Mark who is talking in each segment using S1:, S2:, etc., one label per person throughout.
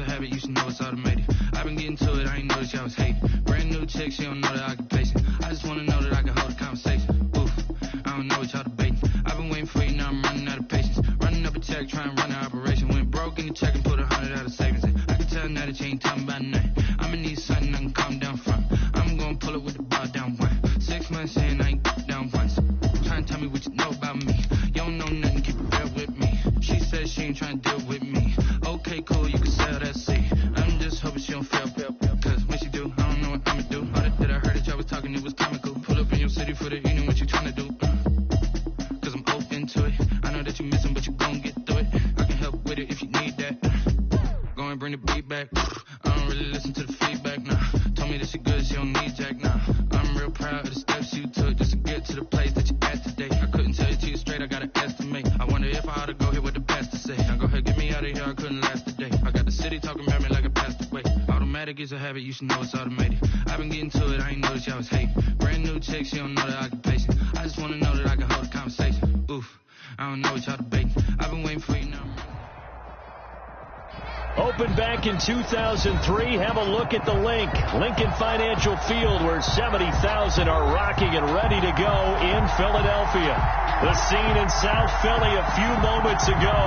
S1: a habit, you should know it's automated. I've been getting to it, I ain't noticed y'all was hating. Brand new chick, she don't know that I can place it. I just wanna know that I can hold a conversation. Oof, I don't know what y'all debating. I've been waiting for you, now I'm running out of patience. Running up a check, trying to run an operation. Went broke in the check and put 100 out of savings. I can tell now that you ain't talking about nothing. I'ma need something I can calm down from. I'm gonna pull it with the bar down one. 6 months in, I ain't down once. Trying to tell me what you know about me. You don't know nothing, keep it real with me. She said she ain't trying to deal with me. Okay, cool, you can sell that seed. I'm just hoping she don't fail. Cause when she do, I don't know what I'ma do. All that I heard that y'all was talking, it was comical. Pull up in your city for the evening, what you trying to do? Cause I'm open to it. I know that you missing, but you gon' get through it. I can help with it if you need that. Go and bring the beat back. I don't really listen to the feedback, nah. Told me that she good, she don't need jack, nah. I'm real proud of the steps you took just to get to the place that you at today. I couldn't tell you to you straight, I gotta estimate. I wonder if I ought to go here with the best to say. Now go ahead, get me out of here, I couldn't last today. I got the city talking about me like I passed away. Automatic is a habit, you should know it's automated. I've been getting to it, I ain't noticed y'all was hating. Brand new chick, she don't know that I can pace it. I just wanna know that I can hold a conversation. Oof, I don't know what y'all debating. I've been waiting for you now.
S2: Opened back in 2003. Have a look at the link. Lincoln Financial Field, where 70,000 are rocking and ready to go in Philadelphia. The scene in South Philly a few moments ago.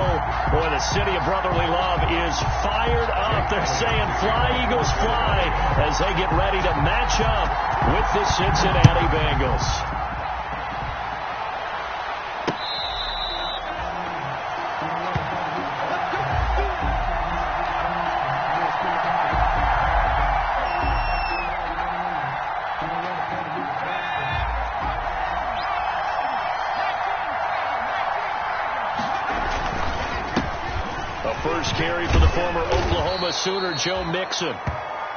S2: Boy, the city of brotherly love is fired up. They're saying fly, Eagles, fly, as they get ready to match up with the Cincinnati Bengals. First carry for the former Oklahoma Sooner, Joe Mixon.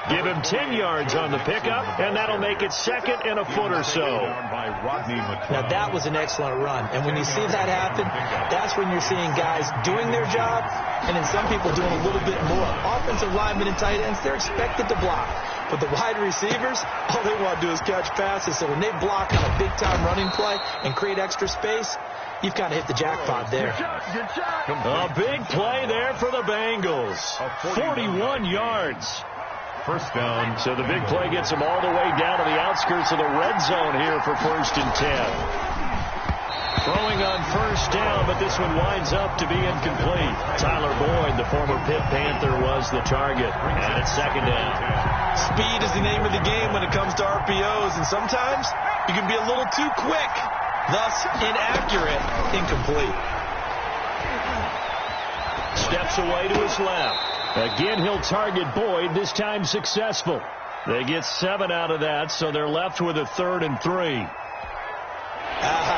S2: Give him 10 yards on the pickup, and that'll make it second and a foot or so.
S3: Now, that was an excellent run. And when you see that happen, that's when you're seeing guys doing their job, and then some people doing a little bit more. Offensive linemen and tight ends, they're expected to block. But the wide receivers, all they want to do is catch passes. So when they block on a big-time running play and create extra space, you've kind of hit the jackpot there.
S2: A big play there for the Bengals. 41 yards.
S4: First down.
S2: So the big play gets them all the way down to the outskirts of the red zone here for 1st and 10. Throwing on first down, but this one winds up to be incomplete. Tyler Boyd, the former Pitt Panther, was the target. And it's 2nd down.
S3: Speed is the name of the game when it comes to RPOs, and sometimes you can be a little too quick. Thus, inaccurate, incomplete.
S2: Steps away to his left. Again, he'll target Boyd, this time successful. They get 7 out of that, so they're left with a 3rd and 3.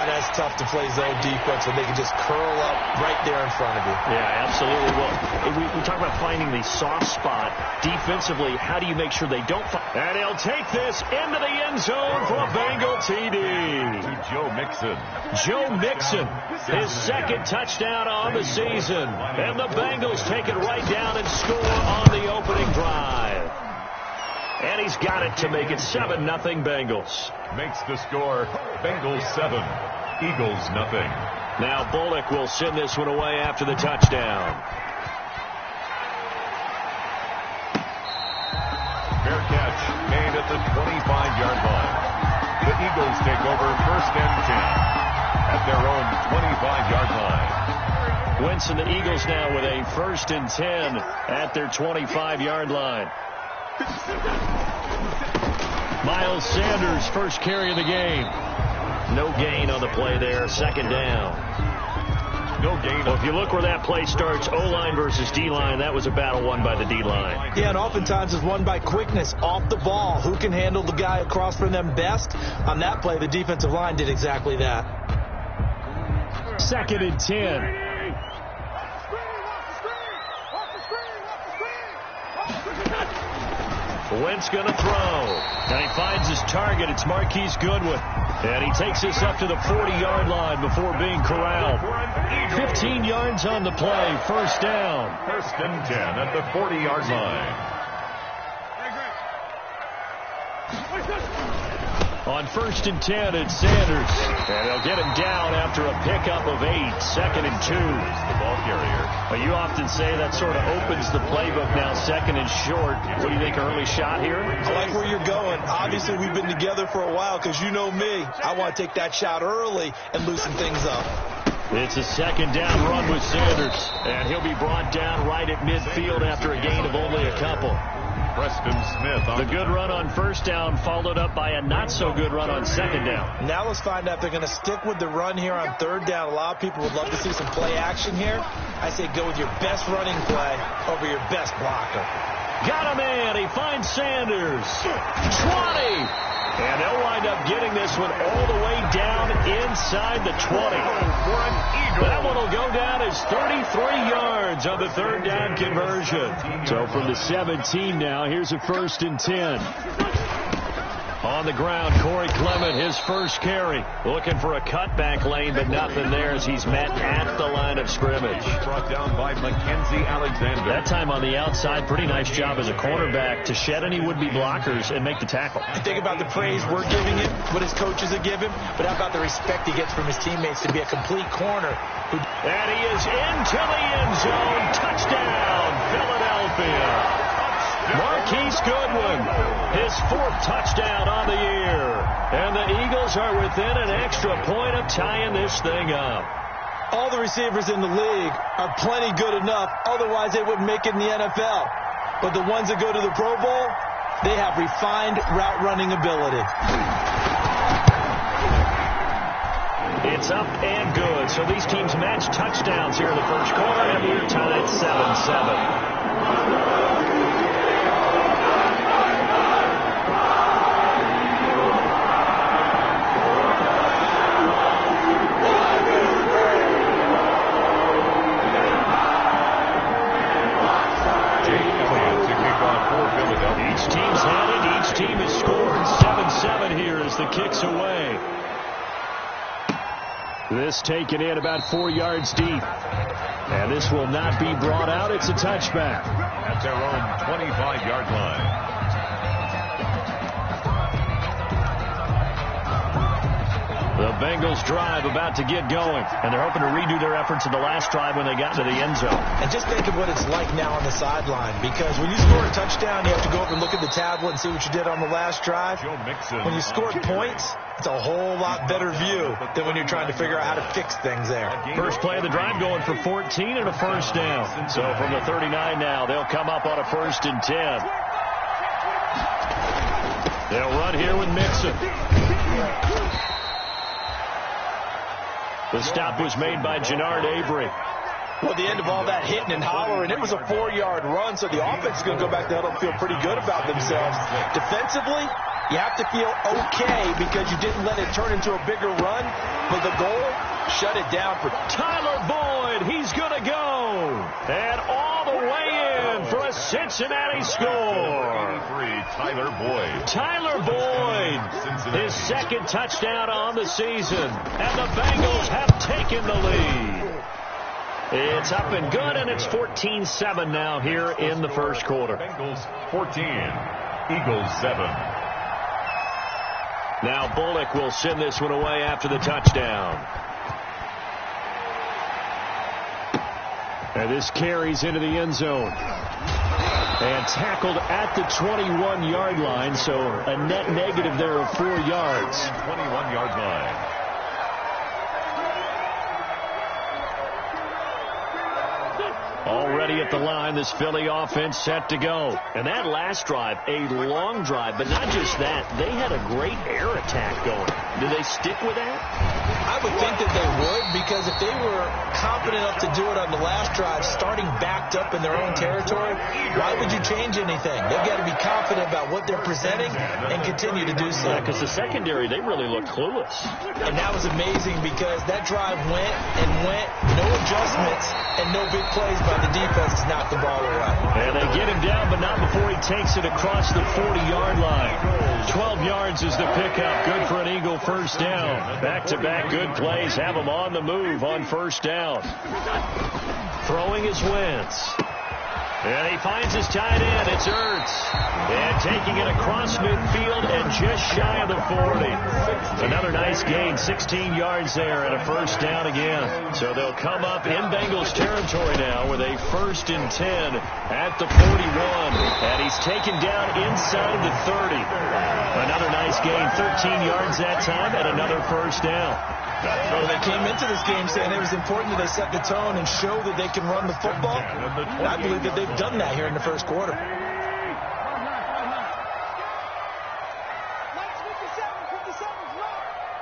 S3: That's tough to play zone defense when they can just curl up right there in front of you.
S2: Yeah, absolutely. Well, we talk about finding the soft spot defensively. How do you make sure they don't find? And he'll take this into the end zone for a Bengal TD.
S4: To Joe Mixon.
S2: Joe Mixon, his 2nd touchdown on the season. And the Bengals take it right down and score on the opening drive. And he's got it to make it 7-0 Bengals.
S4: Makes the score Bengals 7, Eagles 0.
S2: Now Bullock will send this one away after the touchdown.
S4: Fair catch made at the 25-yard line. The Eagles take over 1st and 10 at their own 25-yard line.
S2: Wentz and the Eagles now with a 1st and 10 at their 25-yard line. Miles Sanders, first carry of the game. No gain on the play there. 2nd down.
S4: No gain.
S2: Well, if you look where that play starts, O-line versus D-line, that was a battle won by the D-line.
S3: Yeah, and oftentimes it's won by quickness off the ball. Who can handle the guy across from them best? On that play, the defensive line did exactly that.
S2: 2nd and 10. Wentz going to throw. And he finds his target. It's Marquise Goodwin. And he takes this up to the 40-yard line before being corralled. 15 yards on the play. 1st down.
S4: 1st and 10 at the 40-yard line.
S2: On 1st and 10, it's Sanders. And they'll get him down after a pickup of 8. 2nd and 2.
S4: The ball carrier.
S2: Well, you often say that sort of opens the playbook now, 2nd and short. What do you think, early shot here?
S3: I like where you're going. Obviously, we've been together for a while because you know me. I want to take that shot early and loosen things up.
S2: It's a 2nd down run with Sanders. And he'll be brought down right at midfield after a gain of only a couple.
S4: Preston Smith on
S2: the good run on 1st down, followed up by a not-so-good run on 2nd down.
S3: Now let's find out if they're going to stick with the run here on 3rd down. A lot of people would love to see some play action here. I say go with your best running play over your best blocker.
S2: Got him in. He finds Sanders. 20. And they'll wind up getting this one all the way down inside the 20. That one will go down as 33 yards on the 3rd down conversion. So from the 17 now, here's a 1st and 10. On the ground, Corey Clement, his first carry. Looking for a cutback lane, but nothing there as he's met at the line of scrimmage.
S4: Brought down by Mackenzie Alexander.
S2: That time on the outside, pretty nice job as a cornerback to shed any would-be blockers and make the tackle.
S3: You think about the praise we're giving him, what his coaches are giving, but how about the respect he gets from his teammates to be a complete corner.
S2: And he is into the end zone. Touchdown, Philadelphia. Marquise Goodwin, his 4th touchdown on the year. And the Eagles are within an extra point of tying this thing up.
S3: All the receivers in the league are plenty good enough, otherwise they wouldn't make it in the NFL. But the ones that go to the Pro Bowl, they have refined route running ability.
S2: It's up and good. So these teams match touchdowns here in the first quarter, and we're tied 7-7. Each team's had it. Each team has scored. 7-7 here as the kick's away. This taken in about 4 yards deep. And this will not be brought out. It's a touchback.
S4: At their own 25-yard line.
S2: The Bengals drive about to get going. And they're hoping to redo their efforts in the last drive when they got to the end zone.
S3: And just think of what it's like now on the sideline. Because when you score a touchdown, you have to go up and look at the tablet and see what you did on the last drive. When you scored points, it's a whole lot better view than when you're trying to figure out how to fix things there.
S2: First play of the drive going for 14 and a 1st down. So from the 39 now, they'll come up on a 1st and 10. They'll run here with Mixon. The stop was made by Jannard Avery.
S3: Well, the end of all that hitting and hollering, it was a 4-yard run, so the offense is going to go back to huddle and feel pretty good about themselves. Defensively, you have to feel okay because you didn't let it turn into a bigger run, but the goal, shut it down for
S2: Tyler Boyd. He's going to go. And all the way in for a Cincinnati score.
S4: Tyler Boyd.
S2: Tyler Boyd, his 2nd touchdown on the season. And the Bengals have taken the lead. It's up and good, and it's 14-7 now here in the first quarter.
S4: Bengals 14, Eagles 7.
S2: Now Bullock will send this one away after the touchdown. And this carries into the end zone. And tackled at the 21-yard line, so a net negative there of 4 yards.
S4: 21-yard line.
S2: Already at the line, this Philly offense set to go. And that last drive, a long drive, but not just that. They had a great air attack going. Do they stick with that?
S3: I would think that they would, because if they were confident enough to do it on the last drive, starting backed up in their own territory, why would you change anything? They've got to be confident about what they're presenting and continue to do so.
S2: Yeah, because the secondary, they really looked clueless.
S3: And that was amazing because that drive went and went, no adjustments, and no big plays by the defense to knock the ball away.
S2: And they get him down, but not before he takes it across the 40-yard line. 12 yards is the pickup. Good for an Eagle first down. Back-to-back good plays have him on the move on first down. Throwing is Wentz. And he finds his tight end. It's Ertz. And taking it across midfield and just shy of the 40. Another nice gain, 16 yards there and a first down again. So they'll come up in Bengals territory now with a 1st and 10 at the 41. And he's taken down inside of the 30. Another nice gain, 13 yards that time and another first down.
S3: Well, they came into this game saying it was important that they set the tone and show that they can run the football. And I believe that they've done that here in the first quarter.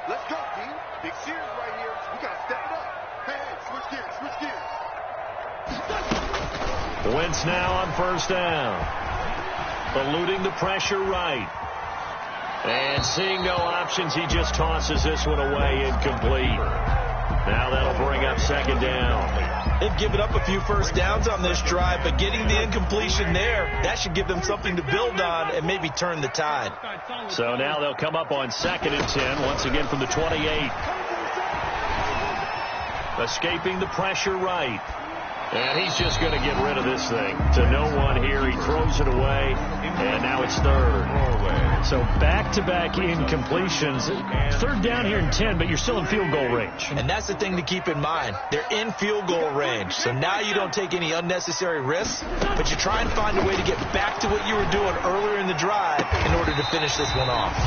S5: Let's go, team. Big series right here. We got to step it up. Hey, switch gears.
S2: Wentz now on first down. Eluding the pressure right. And seeing no options, he just tosses this one away, incomplete. Now that'll bring up second down.
S3: They've given up a few first downs on this drive, but getting the incompletion there, that should give them something to build on and maybe turn the tide.
S2: So now they'll come up on 2nd and 10, once again from the 28. Escaping the pressure right. And he's just going to get rid of this thing to no one here. He throws it away, and now it's 3rd. So back-to-back incompletions. 3rd down here in 10, but you're still in field goal range.
S3: And that's the thing to keep in mind. They're in field goal range. So now you don't take any unnecessary risks, but you try and find a way to get back to what you were doing earlier in the drive in order to finish this one off.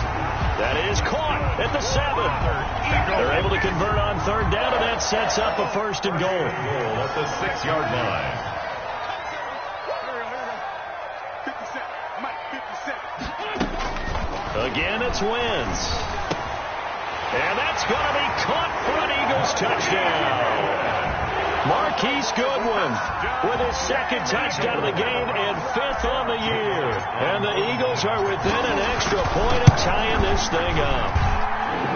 S2: That is caught at the 7. They're able to convert on 3rd down, and that sets up a 1st and goal.
S4: At the 6-yard line.
S5: 57.
S2: Again, it's Wentz. And that's going to be caught for an Eagles touchdown. Marquise Goodwin with his 2nd touchdown of the game and 5th on the year. And the Eagles are within an extra point of tying this thing up.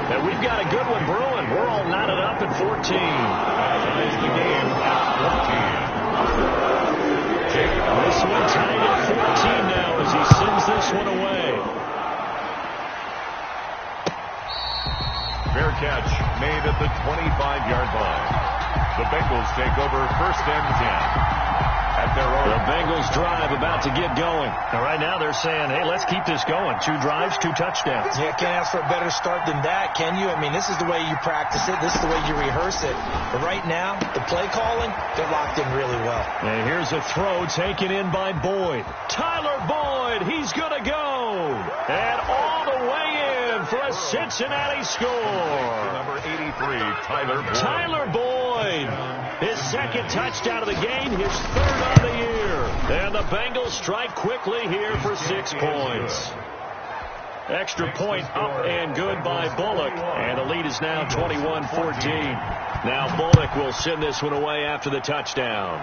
S2: And we've got a good one brewing. We're all knotted up at 14.
S4: Ties the game at 14.
S2: This one tied at 14 now as he sends this one away.
S4: Fair catch made at the 25-yard line. The Bengals take over 1st and 10. At their own.
S2: The Bengals drive about to get going. Now, right now they're saying, hey, let's keep this going. 2 drives, 2 touchdowns.
S3: Yeah, can't ask for a better start than that, can you? I mean, this is the way you practice it. This is the way you rehearse it. But right now, the play calling, they're locked in really well.
S2: And here's a throw taken in by Boyd. Tyler Boyd, he's going to go. And all the way in for a Cincinnati score.
S4: Number 83, Tyler Boyd.
S2: Tyler Boyd, his 2nd touchdown of the game, his 3rd on the year. And the Bengals strike quickly here for 6 points. Extra point up and good by Bullock. And the lead is now 21-14. Now Bullock will send this one away after the touchdown.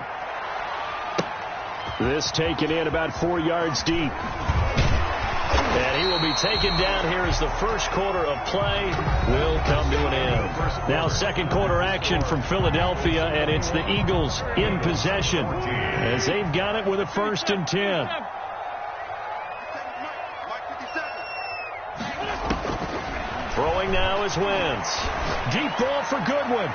S2: This taken in about 4 yards deep. And he will be taken down here as the first quarter of play will come to an end. Now 2nd quarter action from Philadelphia, and it's the Eagles in possession as they've got it with a 1st and 10. Throwing now is Wentz. Deep ball for Goodwin.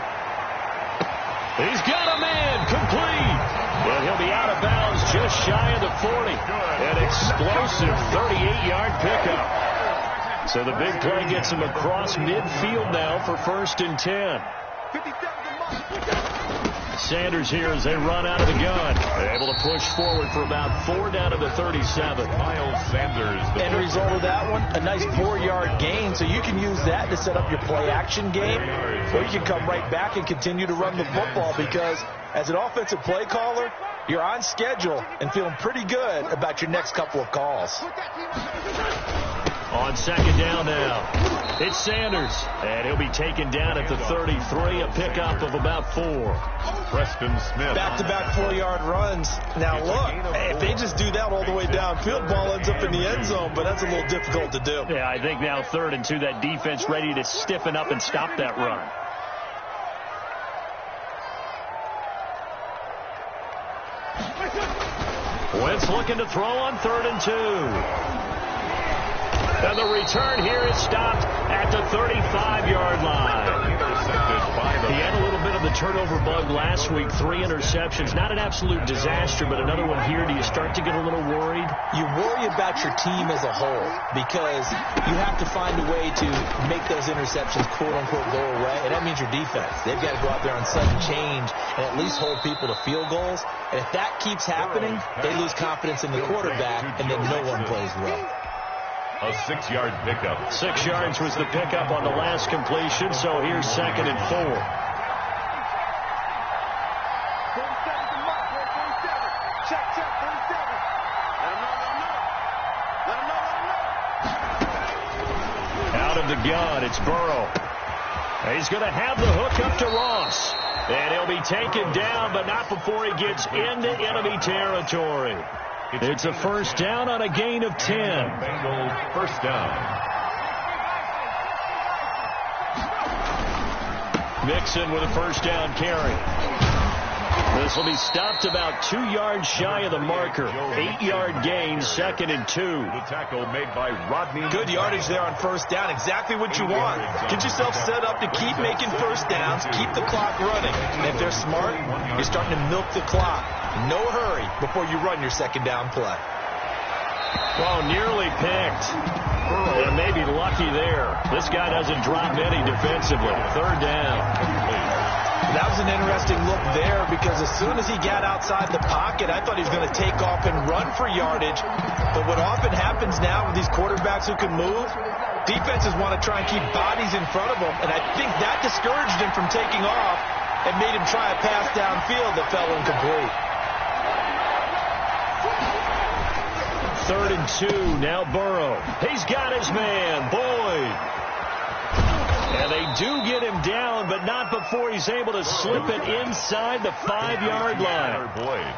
S2: He's got a man complete. And he'll be out of bounds just shy of the 40. An explosive 38-yard pickup. So the big play gets him across midfield now for 1st and 10. Sanders here as they run out of the gun. They're able to push forward for about 4 down to the 37.
S4: Miles Sanders.
S3: End result of that one, a nice 4-yard gain. So you can use that to set up your play-action game, or you can come right back and continue to run the football because as an offensive play caller, you're on schedule and feeling pretty good about your next couple of calls.
S2: On 2nd down now, it's Sanders, and he'll be taken down at the 33, a pickup of about 4.
S4: Preston Smith.
S3: Back-to-back 4-yard runs. Now, look, if they just do that all the way downfield, ball ends up in the end zone, but that's a little difficult to do.
S2: Yeah, I think now 3rd and 2, that defense ready to stiffen up and stop that run. Wentz looking to throw on 3rd and 2. And the return here is stopped at the 35-yard line.
S4: Intercepted by the
S2: He had a little bit of the turnover bug last week, 3 interceptions. Not an absolute disaster, but another one here. Do you start to get a little worried?
S3: You worry about your team as a whole because you have to find a way to make those interceptions, quote-unquote, go away, and that means your defense. They've got to go out there on sudden change and at least hold people to field goals. And if that keeps happening, they lose confidence in the quarterback, and then no one plays well.
S4: A 6-yard pickup.
S2: 6 yards was the pickup on the last completion, so here's 2nd and 4.
S5: 47 Check, 47. Let him know.
S2: Out of the gun, it's Burrow. He's going to have the hook up to Ross. And he'll be taken down, but not before he gets into enemy territory. It's a first down on a gain of 10.
S4: Bengals first down.
S2: Mixon with a first down carry. This will be stopped about 2 yards shy of the marker. 8-yard gain, 2nd and 2.
S4: The tackle made by Rodney.
S3: Good yardage there on first down. Exactly what you want. Get yourself set up to keep making first downs, keep the clock running. And if they're smart, you're starting to milk the clock. No hurry before you run your second down play.
S2: Well, nearly picked. And maybe lucky there. This guy doesn't drop any defensively. Third down.
S3: That was an interesting look there because as soon as he got outside the pocket, I thought he was going to take off and run for yardage. But what often happens now with these quarterbacks who can move, defenses want to try and keep bodies in front of them. And I think that discouraged him from taking off and made him try a pass downfield that fell incomplete.
S2: 3rd and 2, now Burrow. He's got his man, Boyd. And they do get him down, but not before he's able to slip it inside the 5-yard line.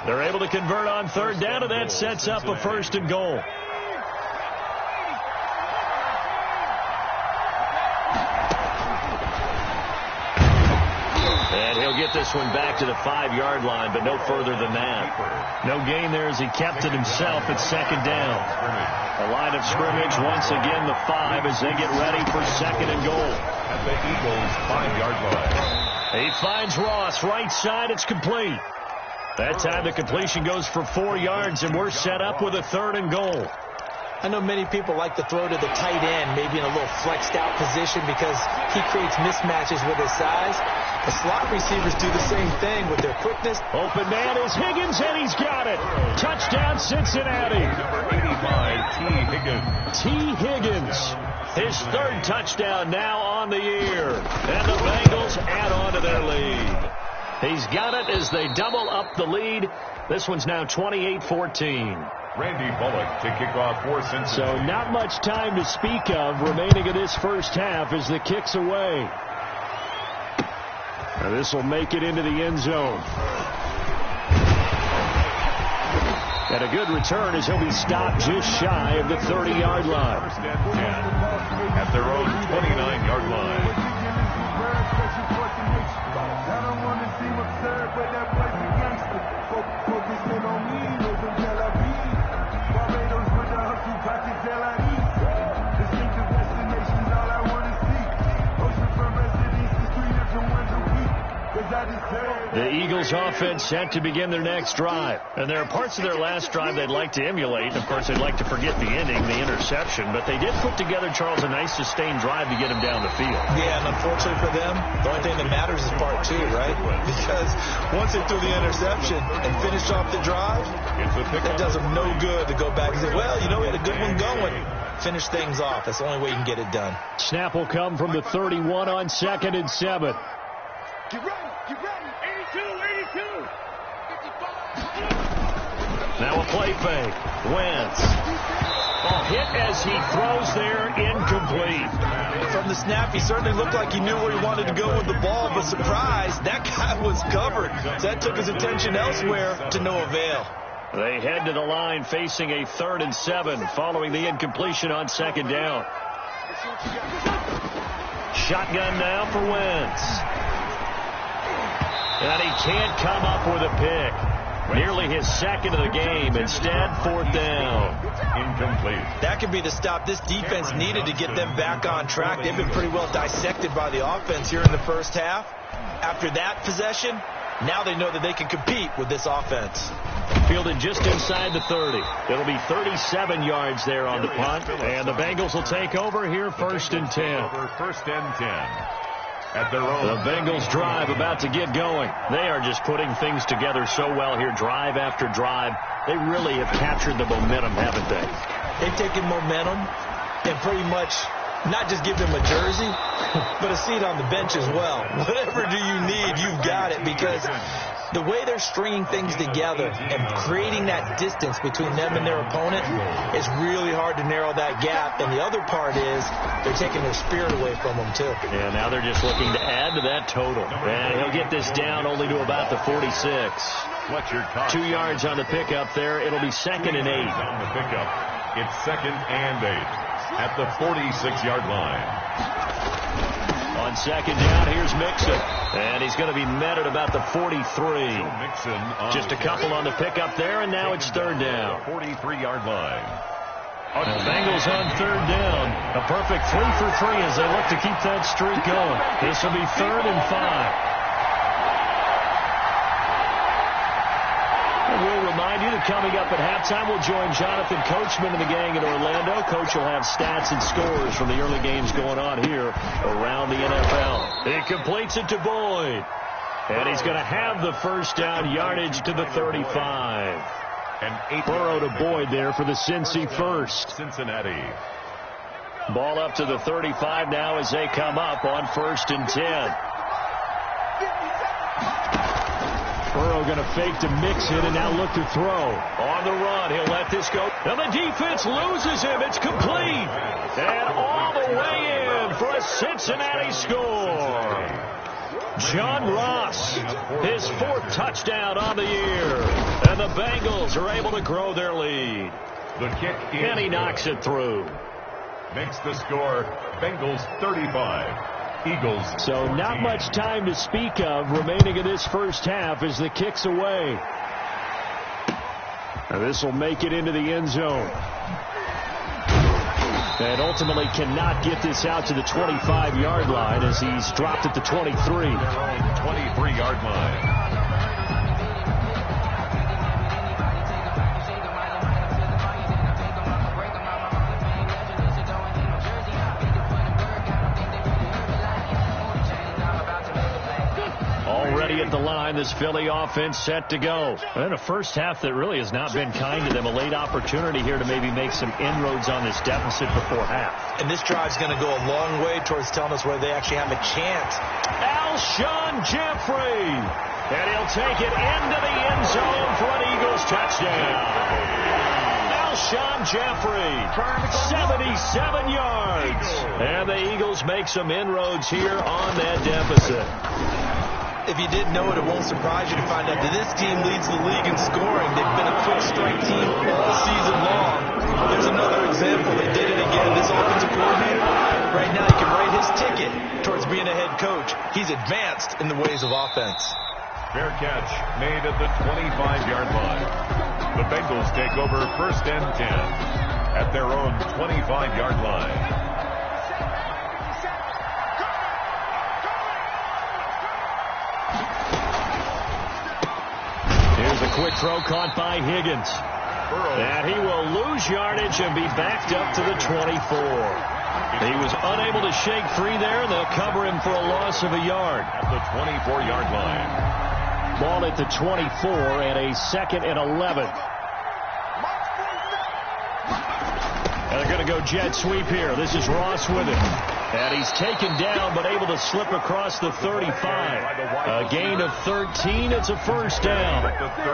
S2: They're able to convert on third down, and that sets up a 1st and goal. And he'll get this one back to the 5-yard line, but no further than that. No gain there as he kept it himself at 2nd down. A line of scrimmage, once again the 5 as they get ready for 2nd and goal.
S4: At the Eagles' 5-yard line.
S2: He finds Ross, right side, it's complete. That time the completion goes for 4 yards, and we're set up with a 3rd and goal.
S3: I know many people like to throw to the tight end, maybe in a little flexed out position because he creates mismatches with his size. The slot receivers do the same thing with their quickness.
S2: Open man is Higgins, and he's got it. Touchdown, Cincinnati.
S4: Number 85, T. Higgins.
S2: T. Higgins. His 3rd touchdown now on the year. And the Bengals add on to their lead. He's got it as they double up the lead. This one's now 28-14.
S4: Randy Bullock to kick off for Cincinnati.
S2: So not much time to speak of remaining in this first half as the kick's away. Now this will make it into the end zone. And a good return as he'll be stopped just shy of the 30-yard line.
S4: First and 10 at their own 29-yard line.
S2: The Eagles offense set to begin their next drive. And there are parts of their last drive they'd like to emulate. Of course, they'd like to forget the ending, the interception. But they did put together, Charles, a nice sustained drive to get him down the field.
S3: Yeah, and unfortunately for them, the only thing that matters is part 2, right? Because once they threw the interception and finished off the drive, that does them no good to go back and say, well, you know, we had a good one going. Finish things off. That's the only way you can get it done.
S2: Snap will come from the 31 on 2nd and 7.
S5: Get ready. 82. 55.
S2: Now a play fake. Wentz. Hit as he throws there, incomplete.
S3: From the snap, he certainly looked like he knew where he wanted to go with the ball, but surprise, that guy was covered. So that took his attention elsewhere to no avail.
S2: They head to the line facing a 3rd and 7 following the incompletion on 2nd down. Shotgun now for Wentz. And he can't come up with a pick. Nearly his second of the game. Instead, 4th down.
S4: Incomplete.
S3: That could be the stop this defense needed to get them back on track. They've been pretty well dissected by the offense here in the first half. After that possession, now they know that they can compete with this offense.
S2: Fielded just inside the 30. It'll be 37 yards there on the punt. And the Bengals will take over here, 1st and 10.
S4: First and 10. At their own.
S2: The Bengals drive about to get going. They are just putting things together so well here, drive after drive. They really have captured the momentum, haven't they?
S3: They've taken momentum and pretty much not just give them a jersey, but a seat on the bench as well. Whatever do you need, you've got it, because the way they're stringing things together and creating that distance between them and their opponent is really hard to narrow that gap. And the other part is they're taking their spirit away from them, too.
S2: Yeah, now they're just looking to add to that total. And he'll get this down only to about the 46. 2 yards on the pickup there. It'll be 2nd and 8.
S4: On the pickup, it's 2nd and 8 at the 46-yard line.
S2: On 2nd down, here's Mixon. And he's going to be met at about the 43. Just a couple on the pickup there, and now it's 3rd down.
S4: 43-yard line.
S2: The Bengals on 3rd down. A perfect 3 for 3 as they look to keep that streak going. This will be 3rd and 5. We'll remind you that coming up at halftime, we'll join Jonathan Coachman and the gang in Orlando. Coach will have stats and scores from the early games going on here around the NFL. He completes it to Boyd. And he's going to have the 1st down, yardage to the 35.
S4: And
S2: Burrow to Boyd there for the Cincy first.
S4: Cincinnati.
S2: Ball up to the 35 now as they come up on 1st and 10. Burrow going to fake to Mixon and now look to throw. On the run, he'll let this go. And the defense loses him. It's complete. And all the way in for a Cincinnati score. John Ross, his 4th touchdown on the year. And the Bengals are able to grow their lead.
S4: The kick in.
S2: And he knocks it through.
S4: Makes the score Bengals 35. Eagles.
S2: So not much time to speak of remaining in this first half as the kick's away. And this will make it into the end zone. And ultimately cannot get this out to the 25-yard line as he's dropped at the 23.
S4: 23-yard line.
S2: At the line, this Philly offense set to go. And a first half that really has not been kind to them. A late opportunity here to maybe make some inroads on this deficit before half.
S3: And this drive's going to go a long way towards telling us whether they actually have a chance.
S2: Alshon Jeffrey. And he'll take it into the end zone for an Eagles touchdown. Alshon Jeffrey, 77 yards. And the Eagles make some inroads here on that deficit.
S3: If you didn't know it, it won't surprise you to find out that this team leads the league in scoring. They've been a quick strike team all season long. There's another example. They did it again. This offensive coordinator, right now, he can write his ticket towards being a head coach. He's advanced in the ways of offense.
S4: Fair catch made at the 25-yard line. The Bengals take over 1st and 10 at their own 25-yard line.
S2: Here's a quick throw caught by Higgins. And he will lose yardage and be backed up to the 24. He was unable to shake free there. They'll cover him for a loss of a yard.
S4: At the 24-yard line.
S2: Ball at the 24 and a 2nd and 11. And they're going to go jet sweep here. This is Ross with it. And he's taken down but able to slip across the 35. A gain of 13. It's a 1st down.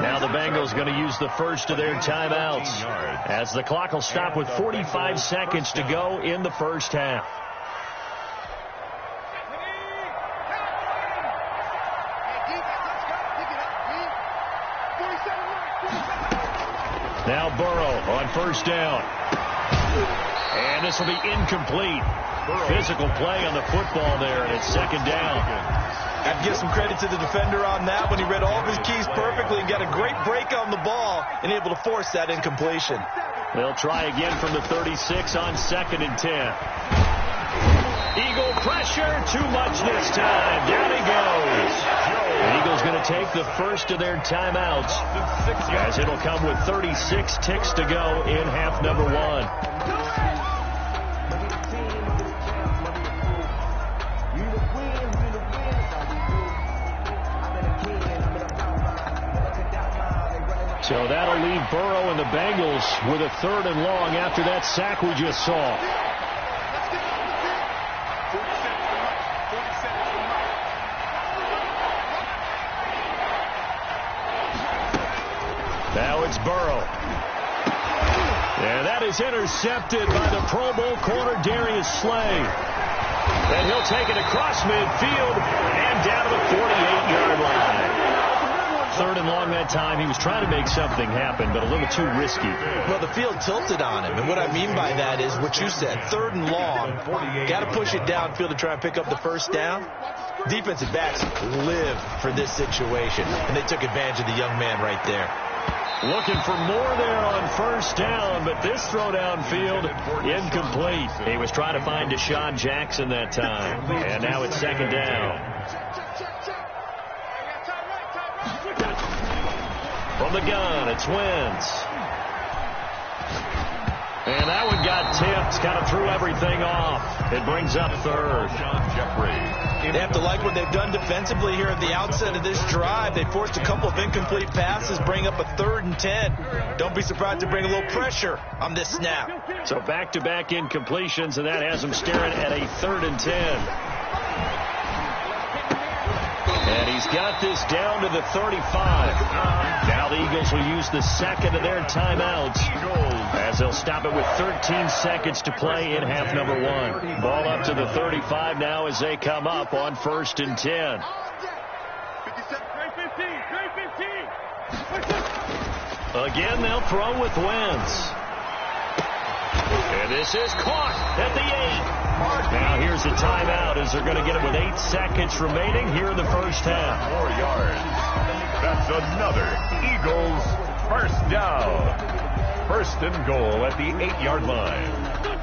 S2: Now the Bengals going to use the first of their timeouts as the clock will stop with 45 seconds to go in the first half. Now Burrow on 1st down. And this will be incomplete. Physical play on the football there, and it's second down.
S3: I have to give some credit to the defender on that when he read all of his keys perfectly and got a great break on the ball and able to force that incompletion.
S2: They'll try again from the 36 on 2nd and 10. Eagle pressure, too much this time. Down he goes. The Eagles going to take the first of their timeouts as it'll come with 36 ticks to go in half number 1. So that'll leave Burrow and the Bengals with a 3rd and long after that sack we just saw. Now it's Burrow. And that is intercepted by the Pro Bowl corner Darius Slay. And he'll take it across midfield and down to the 48-yard line. 3rd and long that time. He was trying to make something happen, but a little too risky.
S3: Well, the field tilted on him, and what I mean by that is what you said. 3rd and long, got to push it downfield to try and pick up the first down. Defensive backs live for this situation, and they took advantage of the young man right there.
S2: Looking for more there on 1st down, but this throw downfield incomplete. He was trying to find Deshaun Jackson that time, and now it's 2nd down. From the gun, it's Wentz. And that one got tipped, kind of threw everything off. It brings up 3rd.
S3: They have to like what they've done defensively here at the outset of this drive. They forced a couple of incomplete passes, bring up a 3rd and 10. Don't be surprised to bring a little pressure on this snap.
S2: So back-to-back incompletions, and that has them staring at a 3rd and 10. And he's got this down to the 35. Now the Eagles will use the second of their timeouts as they'll stop it with 13 seconds to play in half number 1. Ball up to the 35 now as they come up on 1st and 10. Again, they'll throw with Wentz. And this is caught at the 8. Now here's the timeout as they're going to get it with 8 seconds remaining here in the first half.
S4: 4 yards. That's another Eagles first down. 1st and goal at the 8-yard line.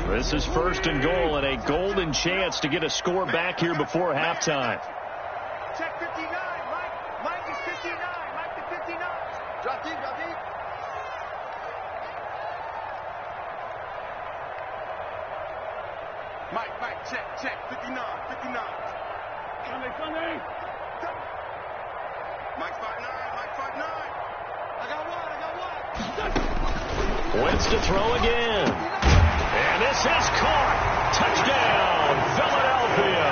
S2: This is 1st and goal and a golden chance to get a score back here before halftime.
S5: Check 59. Mike is 59. Mike to 59. Drop deep, drop deep. Mike, check, 59. Sunday. Mike's 5'9", Mike's 5'9". I got one.
S2: Wentz to throw again. And this is caught. Touchdown, Philadelphia.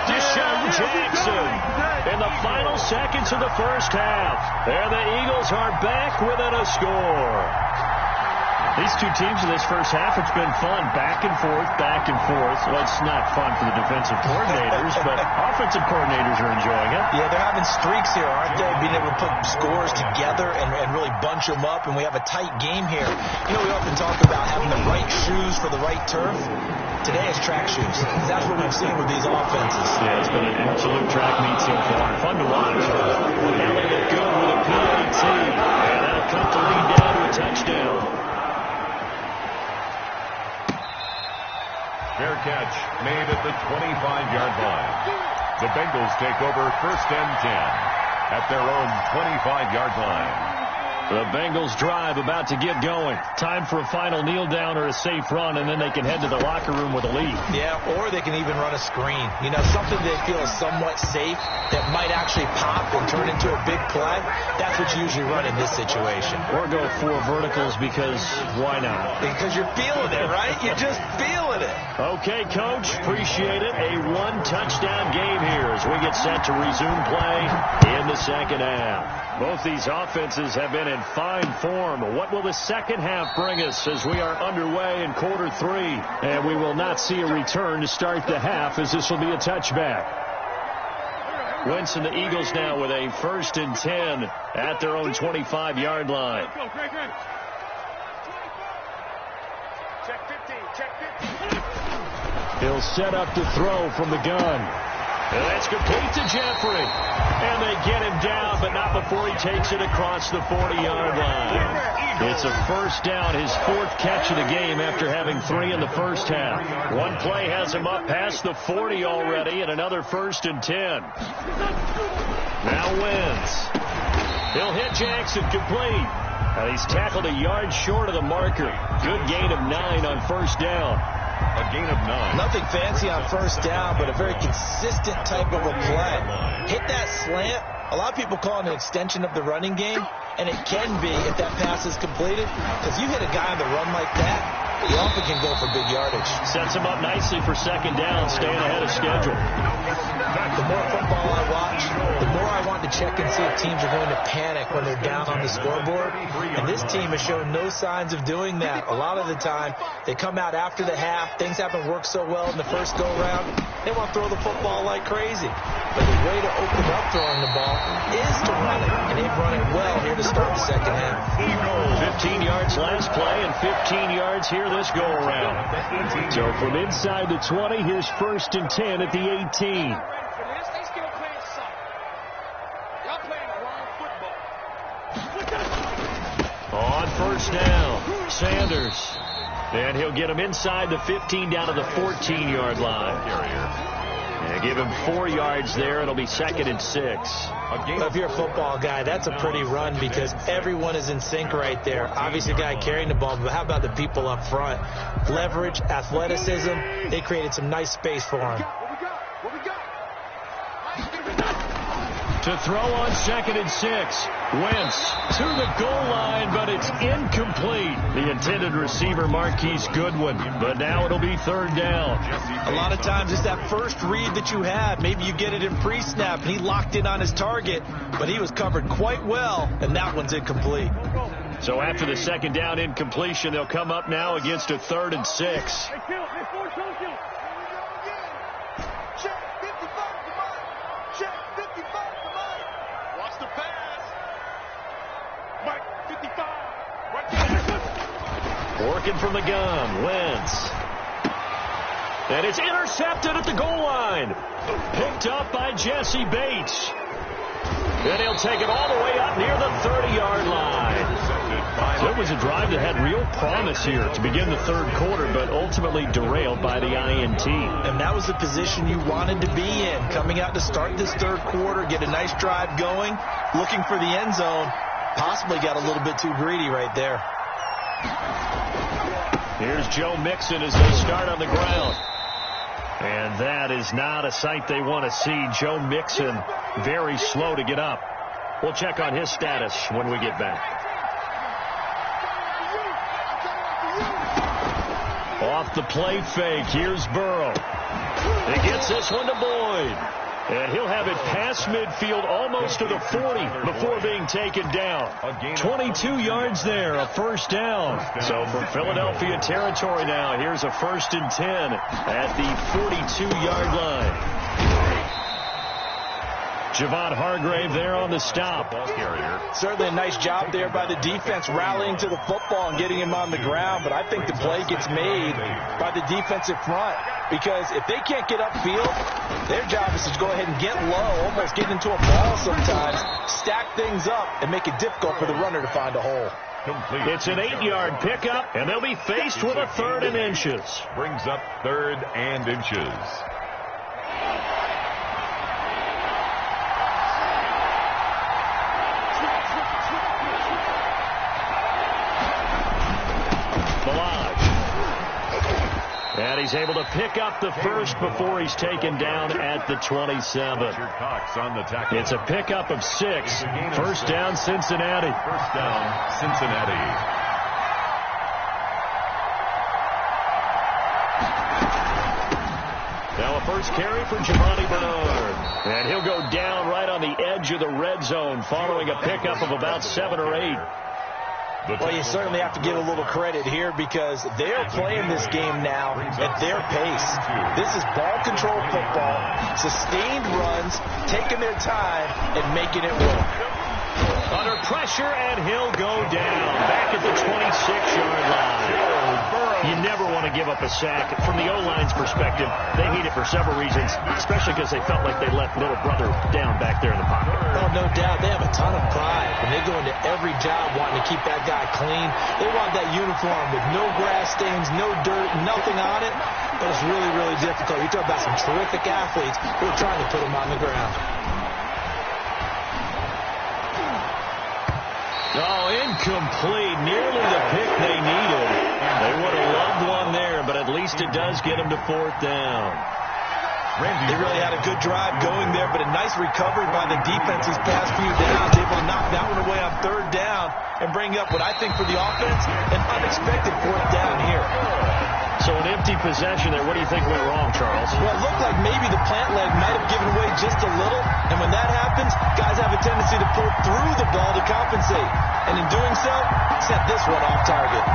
S2: Deshaun Jackson in the final seconds of the first half. And the Eagles are back within a score. These two teams in this first half, it's been fun. Back and forth, back and forth. Well, it's not fun for the defensive coordinators, but offensive coordinators are enjoying it.
S3: Yeah, they're having streaks here, aren't they? Being able to put scores together and really bunch them up, and we have a tight game here. You know, we often talk about having the right shoes for the right turf. Today is track shoes. That's what we've seen with these offenses.
S2: Yeah, it's been an absolute track meet so far. Fun to watch. Now they get good with a PAT, and that'll cut the lead down to a touchdown.
S4: Fair catch made at the 25-yard line. The Bengals take over 1st and 10 at their own 25-yard line.
S2: The Bengals drive about to get going. Time for a final kneel down or a safe run, and then they can head to the locker room with a lead.
S3: Yeah, or they can even run a screen. You know, something they feel is somewhat safe that might actually pop and turn into a big play. That's what you usually run in this situation.
S2: Or go 4 verticals because why not?
S3: Because you're feeling it, right? You're just feeling it.
S2: Okay, Coach, appreciate it. A 1-touchdown game here as we get set to resume play in the second half. Both these offenses have been in fine form. What will the second half bring us as we are underway in quarter 3? And we will not see a return to start the half as this will be a touchback. Wentz and the Eagles now with a 1st and 10 at their own 25-yard line.
S5: Check 15. Check 15.
S2: He'll set up to throw from the gun. And that's complete to Jeffrey. And they get him down, but not before he takes it across the 40-yard line. It's a first down, his fourth catch of the game after having 3 in the first half. One play has him up past the 40 already, and another 1st and 10. Now wins. He'll hit Jackson complete. And he's tackled a yard short of the marker. Good gain of 9 on first down.
S4: A gain of 9.
S3: Nothing fancy on first down, but a very consistent type of a play. Hit that slant. A lot of people call it an extension of the running game, and it can be if that pass is completed, because you hit a guy on the run like that, he often can go for big yardage.
S2: Sets him up nicely for second down, staying ahead of schedule.
S3: The more football I watch, the more I want to check and see if teams are going to panic when they're down on the scoreboard. And this team has shown no signs of doing that. A lot of the time, they come out after the half. Things haven't worked so well in the first go-round. They want to throw the football like crazy. But the way to open up throwing the ball is to run it. And they've run it well here to start the second half.
S2: 15 yards last play and 15 yards here this go-around. So from inside the 20, here's 1st and 10 at the 18. On first down, Sanders. And he'll get him inside the 15 down to the 14-yard line. And give him 4 yards there. It'll be 2nd and 6.
S3: If you're a football guy, that's a pretty run because everyone is in sync right there. Obviously, the guy carrying the ball, but how about the people up front? Leverage, athleticism, they created some nice space for him.
S2: To throw on 2nd and 6. Wentz to the goal line, but it's incomplete. The intended receiver, Marquise Goodwin. But now it'll be 3rd down.
S3: A lot of times it's that first read that you have. Maybe you get it in pre-snap, and he locked in on his target, but he was covered quite well, and that one's incomplete.
S2: So after the 2nd down incompletion, they'll come up now against a 3rd and 6. Working from the gun, Wentz. And it's intercepted at the goal line. Picked up by Jesse Bates. And he'll take it all the way up near the 30-yard line. So it was a drive that had real promise here to begin the 3rd quarter, but ultimately derailed by the INT.
S3: And that was the position you wanted to be in. Coming out to start this 3rd quarter, get a nice drive going, looking for the end zone. Possibly got a little bit too greedy right there.
S2: Here's Joe Mixon as they start on the ground. And that is not a sight they want to see. Joe Mixon very slow to get up. We'll check on his status when we get back. Off the play fake, here's Burrow. He gets this one to Boyd. And he'll have it past midfield almost to the 40 before being taken down. 22 yards there, a 1st down. So from Philadelphia territory now, here's a 1st and 10 at the 42-yard line. Javon Hargrave there on the stop.
S3: Certainly a nice job there by the defense rallying to the football and getting him on the ground, but I think the play gets made by the defensive front because if they can't get upfield, their job is to go ahead and get low, almost get into a ball sometimes, stack things up, and make it difficult for the runner to find a hole.
S4: Complete.
S2: It's an 8-yard pickup, and they'll be faced with a 3rd and inches.
S4: Brings up 3rd and inches.
S2: And he's able to pick up the 1st before he's taken down at the 27.
S4: Cox on the tackle.
S2: It's a pickup of 6. 1st down, Cincinnati.
S4: 1st down, Cincinnati.
S2: Now a first carry for Giovanni Bernard. And he'll go down right on the edge of the red zone following a pickup of about 7 or 8.
S3: Well, you certainly have to give a little credit here because they're playing this game now at their pace. This is ball control football, sustained runs, taking their time, and making it work.
S2: Under pressure, and he'll go down back at the 26-yard line. You never to give up a sack. From the O-line's perspective, they hate it for several reasons, especially because they felt like they let little brother down back there in the pocket.
S3: Oh, no doubt. They have a ton of pride. When they go into every job wanting to keep that guy clean, they want that uniform with no grass stains, no dirt, nothing on it. But it's really, really difficult. You talk about some terrific athletes who are trying to put him on the ground.
S2: Oh, incomplete. Nearly the pick they needed. They would have loved one there, but at least it does get them to 4th down.
S3: They really had a good drive going there, but a nice recovery by the defense these past few downs. Able to knock that one away on 3rd down and bring up what I think for the offense, an unexpected 4th down here.
S2: So an empty possession there. What do you think went wrong, Charles?
S3: Well, it looked like maybe the plant leg might have given way just a little, and when that happens, guys have a tendency to pull through the ball to compensate. And in doing so, set this one off target.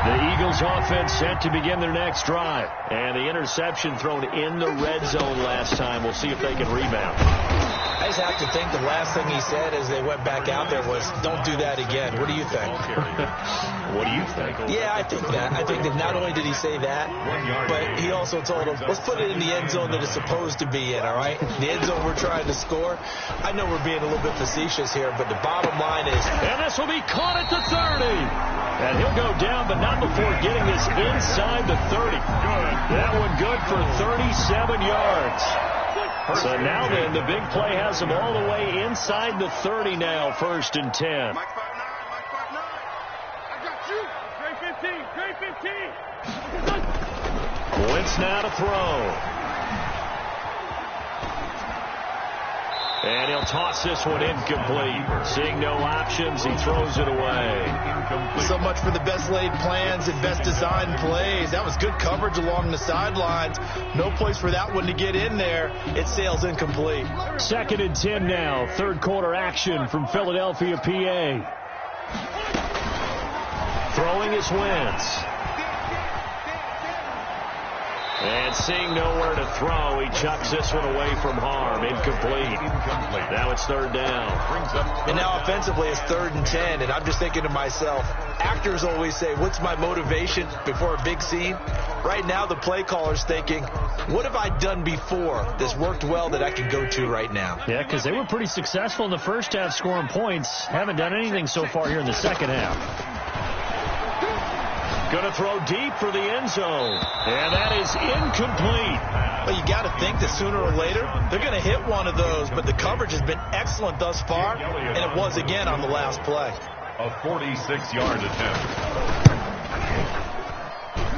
S2: The Eagles offense set to begin their next drive. And the interception thrown in the red zone last time. We'll see if they can rebound.
S3: I just have to think the last thing he said as they went back out there was, don't do that again. What do you think?
S2: What do you think?
S3: Yeah, I think that. I think that not only did he say that, but he also told them, let's put it in the end zone that it's supposed to be in, all right? The end zone we're trying to score. I know we're being a little bit facetious here, but the bottom line is...
S2: And this will be caught at the 30. And he'll go down, but not before getting this inside the 30. That one good for 37 yards. So now then, the big play has them all the way inside the 30 now, 1st and 10.
S5: Mike 5'9", I got you. Great 15.
S2: Wentz now to throw. And he'll toss this one incomplete. Seeing no options, he throws it away.
S3: So much for the best laid plans and best designed plays. That was good coverage along the sidelines. No place for that one to get in there. It sails incomplete.
S2: 2nd and 10 now. 3rd quarter action from Philadelphia, PA. Throwing is Wentz. And seeing nowhere to throw, he chucks this one away from harm. Incomplete. Now it's 3rd down.
S3: And now offensively it's 3rd and 10. And I'm just thinking to myself, actors always say, what's my motivation before a big scene? Right now the play caller's thinking, what have I done before that's worked well that I can go to right now?
S2: Yeah, because they were pretty successful in the first half scoring points. Haven't done anything so far here in the second half. Going to throw deep for the end zone. And that is incomplete.
S3: Well, you got to think that sooner or later they're going to hit one of those, but the coverage has been excellent thus far, and it was again on the last play.
S4: A 46-yard attempt.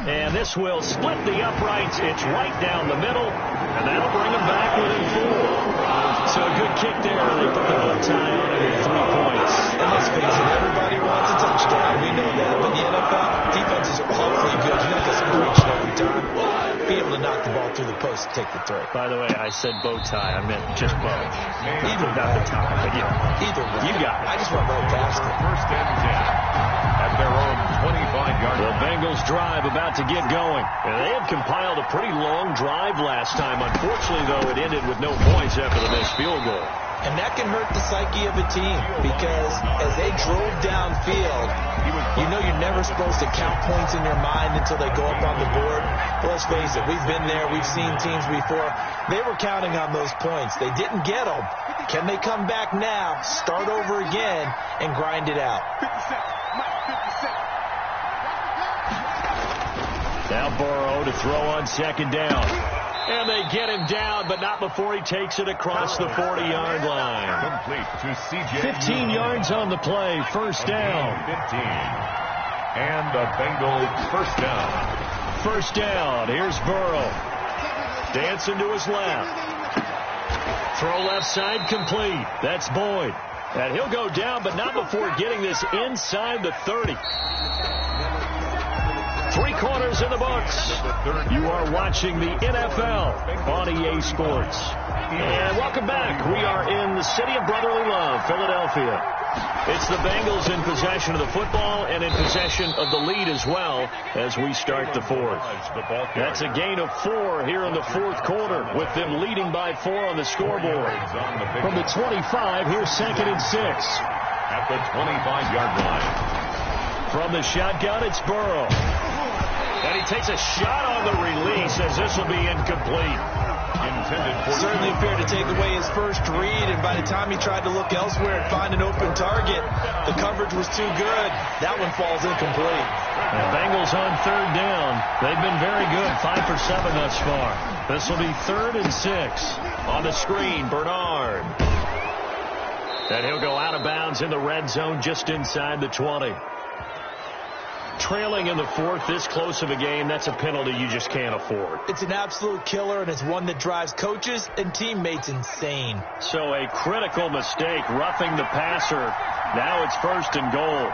S2: And this will split the uprights. It's right down the middle, and that'll bring them back within 4. So a good kick there. They put the bow tie on it with 3 points.
S3: And let's face it, everybody wants a touchdown. We know that. But the NFL defense is awfully good. You're not going to score each and every time. Be able to knock the ball through the post and take the throw.
S2: By the way, I said bow tie. I meant just bow. Either about the tie, but
S3: either way.
S2: You got it.
S3: I just went right past it.
S4: 1st and 10 at their own 25-yard line.
S2: The Bengals drive about to get going. And they had compiled a pretty long drive last time. Unfortunately, though, it ended with no points after the missed field goal.
S3: And that can hurt the psyche of a team because as they drove downfield, you know you're never supposed to count points in your mind until they go up on the board. Well, let's face it, we've been there. We've seen teams before. They were counting on those points. They didn't get them. Can they come back now, start over again, and grind it out?
S2: Now Burrow to throw on 2nd down. And they get him down, but not before he takes it across the 40-yard line.
S4: Complete to CJ.
S2: 15 yards on the play, 1st down.
S4: 15. And the Bengals 1st down.
S2: 1st down, here's Burrow. Dancing to his left. Throw left side complete. That's Boyd. And he'll go down, but not before getting this inside the 30. 3 quarters in the books. You are watching the NFL on EA Sports. And welcome back. We are in the city of brotherly love, Philadelphia. It's the Bengals in possession of the football and in possession of the lead as well as we start the 4th. That's a gain of 4 here in the 4th quarter with them leading by 4 on the scoreboard. From the 25, here's 2nd and 6.
S4: at the 25-yard line.
S2: From the shotgun, it's Burrow. And he takes a shot on the release as this will be incomplete.
S3: Certainly appeared to take away his first read, and by the time he tried to look elsewhere and find an open target, the coverage was too good. That one falls incomplete.
S2: The Bengals on third down. They've been very good, 5 for 7 thus far. This will be 3rd and 6. On the screen, Bernard. And he'll go out of bounds in the red zone just inside the 20. Trailing in the 4th, this close of a game, that's a penalty you just can't afford.
S3: It's an absolute killer, and it's one that drives coaches and teammates insane.
S2: So a critical mistake, roughing the passer. Now it's 1st and goal.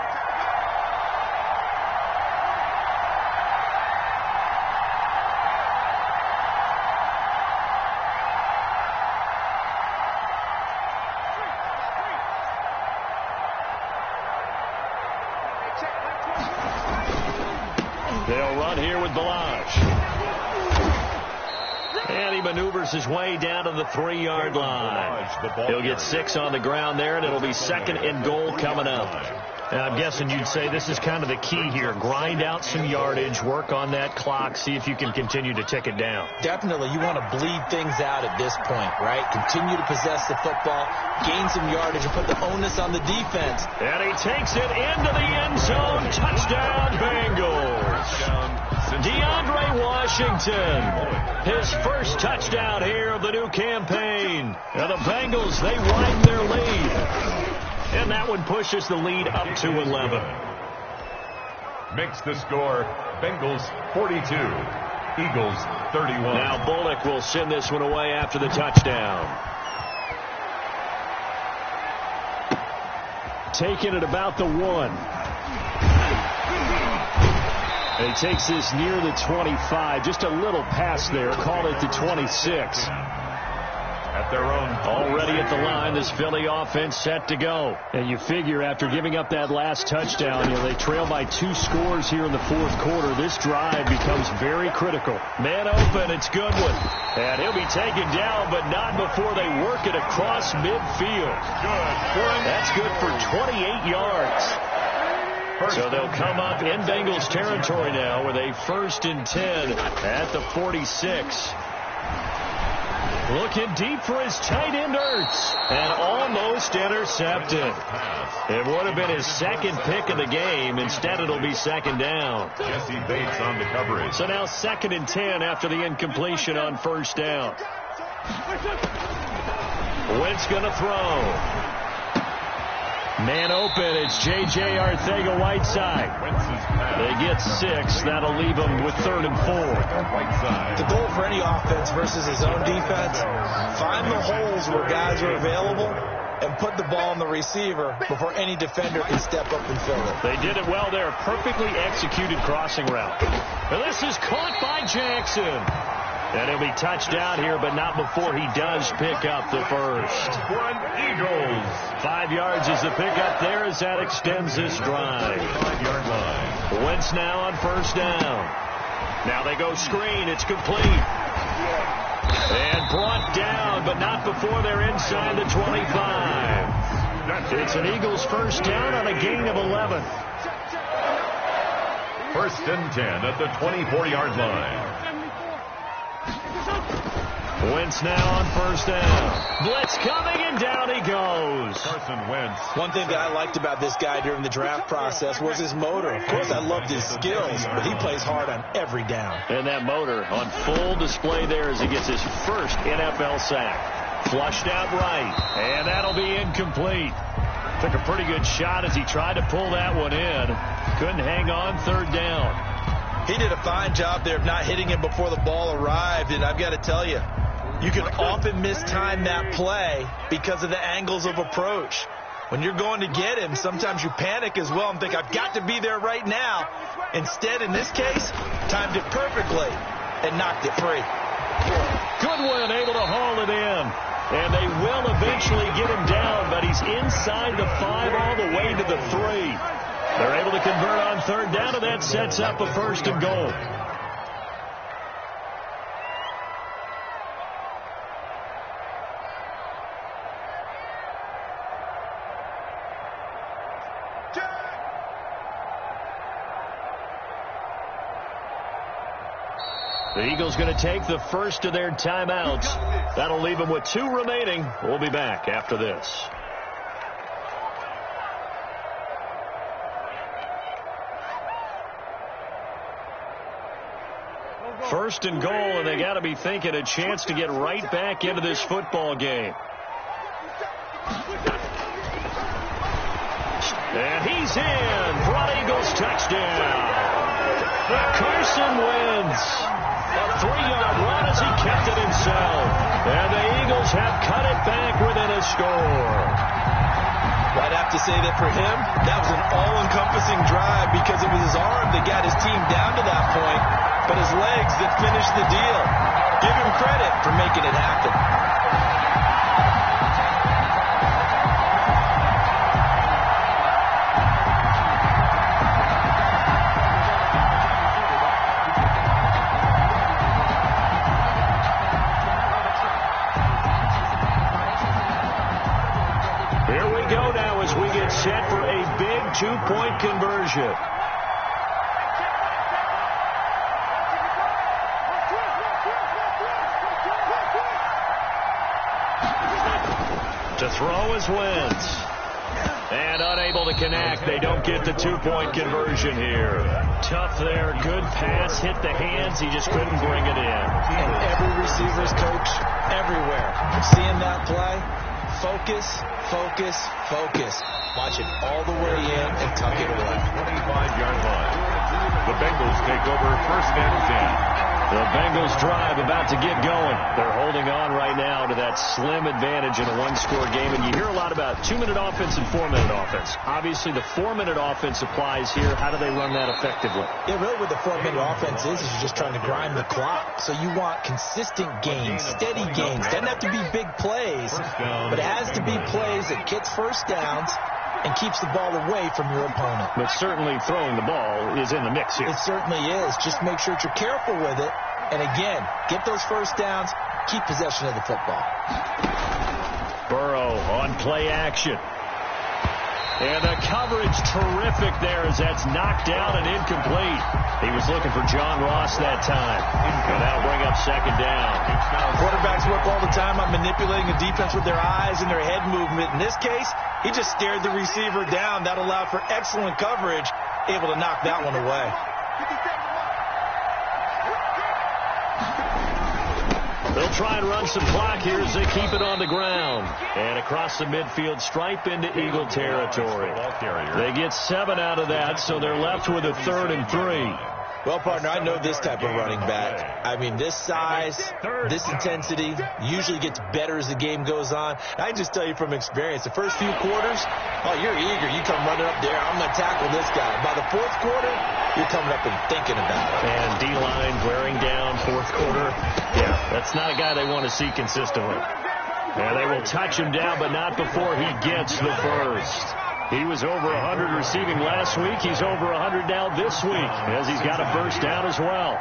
S2: They'll run here with Balazs. And he maneuvers his way down to the 3-yard line. He'll get 6 on the ground there, and it'll be 2nd and goal coming up. And I'm guessing you'd say this is kind of the key here. Grind out some yardage, work on that clock, see if you can continue to tick it down.
S3: Definitely. You want to bleed things out at this point, right? Continue to possess the football, gain some yardage, and put the onus on the defense.
S2: And he takes it into the end zone. Touchdown, Bengals. DeAndre Washington, his first touchdown here of the new campaign. And the Bengals, they widen their lead. And that one pushes the lead up to 11.
S4: Makes the score Bengals 42, Eagles 31.
S2: Now Bullock will send this one away after the touchdown. Taking it about the 1. And he takes this near the 25. Just a little pass there. Call it the 26.
S4: At their own.
S2: Already at the line, this Philly offense set to go. And you figure after giving up that last touchdown, they trail by 2 scores here in the 4th quarter. This drive becomes very critical. Man open, it's Goodwin. And he'll be taken down, but not before they work it across midfield. That's good for 28 yards. So they'll come up in Bengals territory now with a 1st and 10 at the 46. Looking deep for his tight end, Ertz, and almost intercepted. It would have been his 2nd pick of the game. Instead, it'll be 2nd down.
S4: Jesse Bates on the coverage.
S2: So now 2nd and 10 after the incompletion on 1st down. Wentz going to throw. Man open, it's J.J. Arcega-Whiteside. They get 6. That'll leave them with 3rd and 4.
S3: The goal for any offense versus his own defense, find the holes where guys are available and put the ball on the receiver before any defender can step up and fill it.
S2: They did it well there. Perfectly executed crossing route. And this is caught by Jackson. And he'll be touched down here, but not before he does pick up the 1st.
S4: Eagles.
S2: 5 yards is the pickup there as that extends this drive.
S4: 5-yard line.
S2: Wentz now on 1st down. Now they go screen. It's complete. And brought down, but not before they're inside the 25. It's an Eagles 1st down on a gain of 11.
S4: 1st and 10 at the 24-yard line.
S2: Wentz now on 1st down. Blitz coming, and down he goes.
S4: Carson Wentz.
S3: One thing that I liked about this guy during the draft process was his motor. Of course, I loved his skills, but he plays hard on every down.
S2: And that motor on full display there as he gets his 1st NFL sack. Flushed out right, and that'll be incomplete. Took a pretty good shot as he tried to pull that one in. Couldn't hang on 3rd down.
S3: He did a fine job there of not hitting him before the ball arrived, and I've got to tell you, you can often mistime that play because of the angles of approach. When you're going to get him, sometimes you panic as well and think, I've got to be there right now. Instead, in this case, timed it perfectly and knocked it free.
S2: Goodwin able to haul it in. And they will eventually get him down, but he's inside the 5 all the way to the 3. They're able to convert on 3rd down, and that sets up a 1st and goal. The Eagles going to take the first of their timeouts. That'll leave them with 2 remaining. We'll be back after this. First and goal, and they got to be thinking a chance to get right back into this football game. And he's in for an Eagles touchdown. Carson wins. A 3-yard run as he kept it himself. And the Eagles have cut it back within a score.
S3: I'd have to say that for him, that was an all-encompassing drive because it was his arm that got his team down to that point, but his legs that finished the deal. Give him credit for making it happen.
S2: Set for a big 2-point conversion. To throw is Wentz. And unable to connect. They don't get the 2-point conversion here. Tough there. Good pass. Hit the hands. He just couldn't bring it in.
S3: And every receiver's coach everywhere. Seeing that play, focus, focus, focus. Watch it all the way in and tuck it away.
S4: 25-yard line. The Bengals take over first and 10.
S2: The Bengals drive about to get going. They're holding on right now to that slim advantage in a 1-score game. And you hear a lot about 2-minute offense and 4-minute offense. Obviously, the 4-minute offense applies here. How do they run that effectively?
S3: Yeah, really what the 4-minute offense is you're just trying to grind the clock. So you want consistent gains, steady gains. Doesn't have to be big plays, but it has to be plays that gets first downs and keeps the ball away from your opponent.
S2: But certainly throwing the ball is in the mix here.
S3: It certainly is. Just make sure that you're careful with it. And again, get those first downs, keep possession of the football.
S2: Burrow on play action. And the coverage terrific there as that's knocked down and incomplete. He was looking for John Ross that time. And that'll bring up second down.
S3: Quarterbacks work all the time on manipulating the defense with their eyes and their head movement. In this case, he just stared the receiver down. That allowed for excellent coverage, able to knock that one away.
S2: They'll try and run some clock here as they keep it on the ground. And across the midfield stripe into Eagle territory. They get 7 out of that, so they're left with a 3rd and 3.
S3: Well, partner, I know this type of running back. I mean, this size, this intensity usually gets better as the game goes on. I just tell you from experience, the first few quarters, oh, you're eager. You come running up there. I'm going to tackle this guy. By the 4th quarter, you're coming up and thinking about it.
S2: And D-line wearing down 4th quarter. Yeah, that's not a guy they want to see consistently. And they will touch him down, but not before he gets the first. He was over 100 receiving last week. He's over 100 now this week as he's got a first down as well.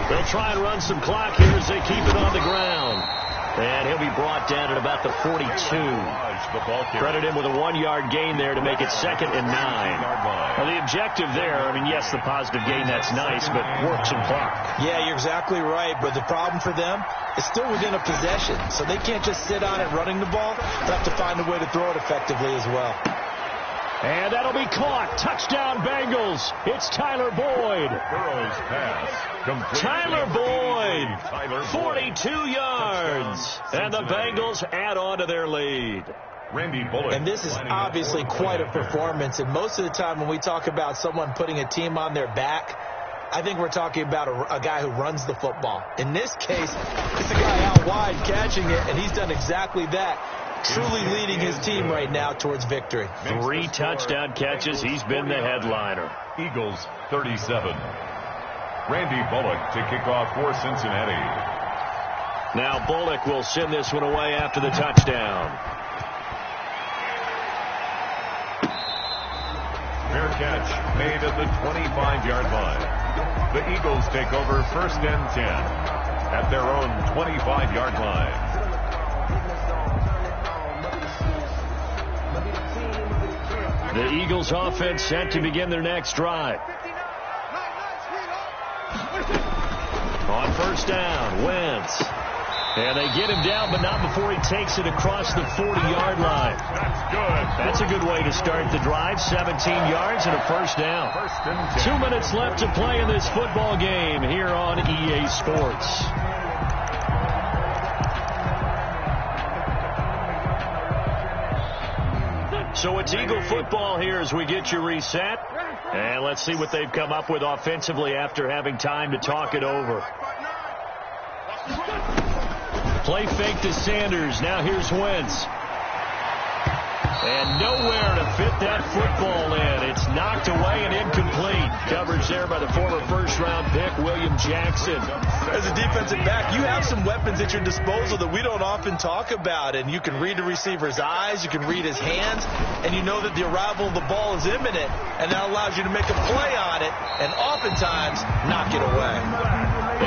S2: They'll try and run some clock here as they keep it on the ground. And he'll be brought down at about the 42. Credit him with a 1-yard gain there to make it 2nd and 9. Well, the objective there, I mean, yes, the positive gain, that's nice, but work some clock.
S3: Yeah, you're exactly right. But the problem for them is still within a possession. So they can't just sit on it running the ball. They have to find a way to throw it effectively as well.
S2: And that'll be caught. Touchdown, Bengals. It's Tyler Boyd.
S4: Burrow's pass.
S2: Tyler Boyd, 42 yards. And the Bengals add on to their lead.
S4: Randy Bullock.
S3: And this is obviously quite a performance. And most of the time when we talk about someone putting a team on their back, I think we're talking about a guy who runs the football. In this case, it's a guy out wide catching it, and he's done exactly that. Truly leading his team right now towards victory.
S2: 3 touchdown catches. He's been the headliner.
S4: Eagles 37. Randy Bullock to kick off for Cincinnati.
S2: Now Bullock will send this one away after the touchdown.
S4: Fair catch made at the 25-yard line. The Eagles take over first and 10 at their own 25-yard line.
S2: The Eagles offense set to begin their next drive. On first down, Wentz. And they get him down, but not before he takes it across the 40-yard line.
S4: That's good.
S2: That's a good way to start the drive. 17 yards and a first down. 2 minutes left to play in this football game here on EA Sports. So it's Eagle football here as we get you reset. And let's see what they've come up with offensively after having time to talk it over. Play fake to Sanders. Now here's Wentz. And nowhere to fit that football in. It's knocked away and incomplete. Coverage there by the former first-round pick, William Jackson.
S3: As a defensive back, you have some weapons at your disposal that we don't often talk about. And you can read the receiver's eyes, you can read his hands, and you know that the arrival of the ball is imminent. And that allows you to make a play on it and oftentimes knock it away.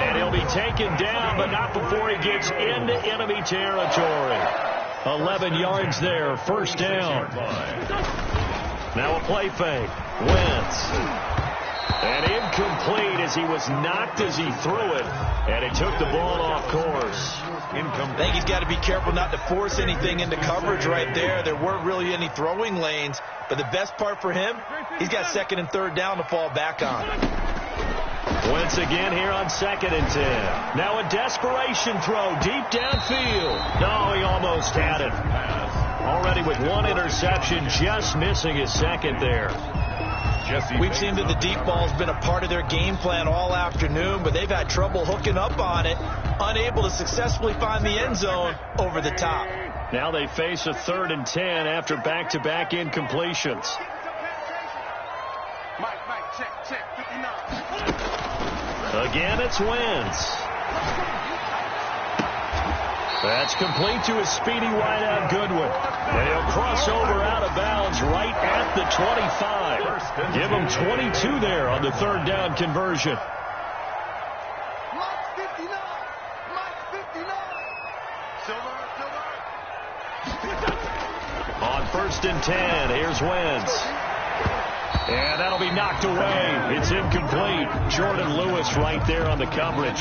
S2: And he'll be taken down, but not before he gets into enemy territory. 11 yards there, first down. Now a play fake. Wentz. And incomplete as he was knocked as he threw it. And he took the ball off course.
S3: I think he's got to be careful not to force anything into coverage right there. There weren't really any throwing lanes. But the best part for him, he's got second and third down to fall back on.
S2: Wentz again here on 2nd and 10. Now a desperation throw deep downfield. No, he almost had it. Already with one interception, just missing his second there.
S3: We've seen that the deep ball's been a part of their game plan all afternoon, but they've had trouble hooking up on it, unable to successfully find the end zone over the top.
S2: Now they face a 3rd and 10 after back-to-back incompletions. Again, it's Wentz. That's complete to a speedy wideout Goodwin. And he'll cross over out of bounds right at the 25. Give him 22 there on the 3rd down conversion. On 1st and 10, here's Wentz. And that'll be knocked away. It's incomplete. Jordan Lewis right there on the coverage.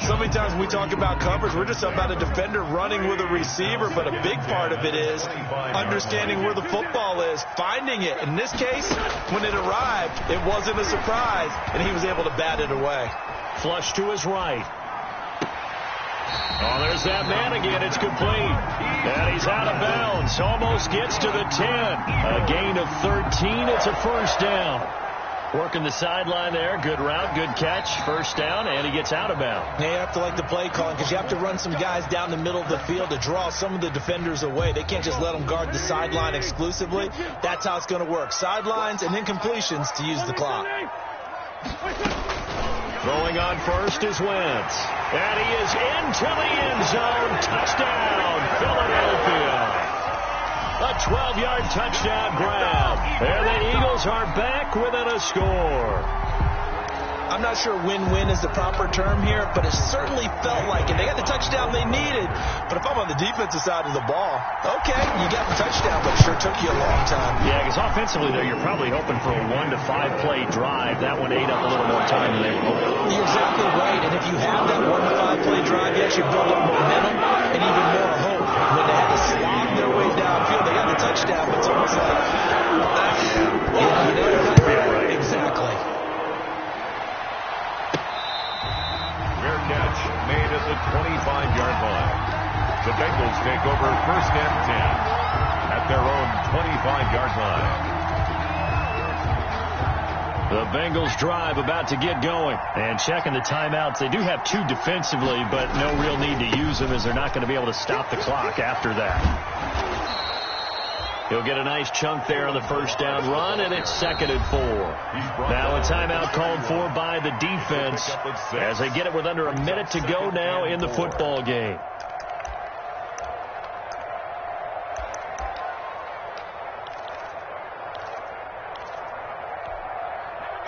S3: So many times when we talk about coverage, we're just about a defender running with a receiver, but a big part of it is understanding where the football is, finding it. In this case, when it arrived, it wasn't a surprise, and he was able to bat it away.
S2: Flush to his right. Oh, there's that man again. It's complete. And he's out of bounds. Almost gets to the 10. A gain of 13. It's a first down. Working the sideline there. Good route, good catch. First down, and he gets out of bounds.
S3: You have to like the play calling because you have to run some guys down the middle of the field to draw some of the defenders away. They can't just let them guard the sideline exclusively. That's how it's going to work. Sidelines and incompletions to use the clock.
S2: Throwing on first is Wentz. And he is into the end zone. Touchdown, Philadelphia. A 12-yard touchdown grab. And the Eagles are back within a score.
S3: I'm not sure win-win is the proper term here, but it certainly felt like it. They got the touchdown they needed. But if I'm on the defensive side of the ball, okay, you got the touchdown, but it sure took you a long time.
S2: Yeah, because offensively, though, you're probably hoping for a 1 to 5 play drive. That one ate up a little more time than they were hoping.
S3: You're exactly right. And if you have that 1 to 5 play drive, you actually build up momentum and even more hope. When they had to slog their way downfield, they got the touchdown, but it's almost like, exactly.
S4: Catch made at the 25-yard line. The Bengals take over 1st and 10 at their own 25-yard line.
S2: The Bengals drive about to get going. And checking the timeouts. They do have 2 defensively, but no real need to use them as they're not going to be able to stop the clock after that. He'll get a nice chunk there on the first down run, and it's 2nd and 4. Now a timeout called for by the defense as they get it with under a minute to go now in the football game.